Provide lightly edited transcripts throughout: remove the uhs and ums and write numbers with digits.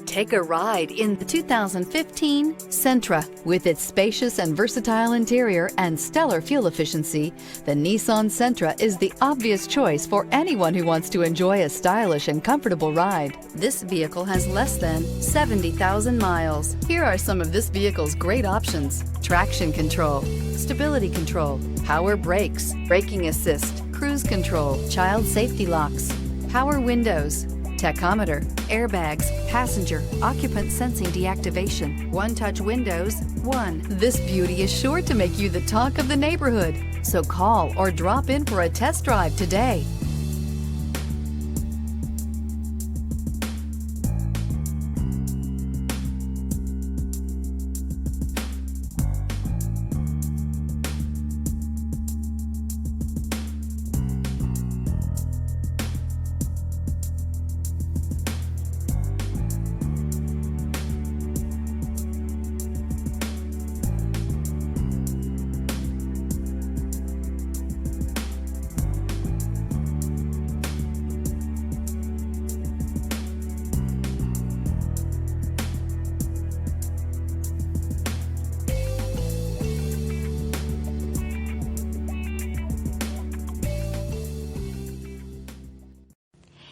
Take a ride in the 2015 Sentra. With its spacious and versatile interior and stellar fuel efficiency, the Nissan Sentra is the obvious choice for anyone who wants to enjoy a stylish and comfortable ride. This vehicle has less than 70,000 miles. Here are some of this vehicle's great options: traction control, stability control, power brakes, braking assist, cruise control, child safety locks, power windows, tachometer, airbags, passenger, occupant sensing deactivation, one-touch windows, one. This beauty is sure to make you the talk of the neighborhood. So call or drop in for a test drive today.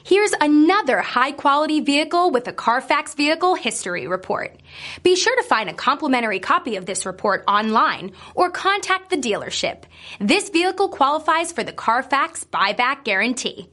Here's another high-quality vehicle with a Carfax Vehicle History Report. Be sure to find a complimentary copy of this report online or contact the dealership. This vehicle qualifies for the Carfax Buyback Guarantee.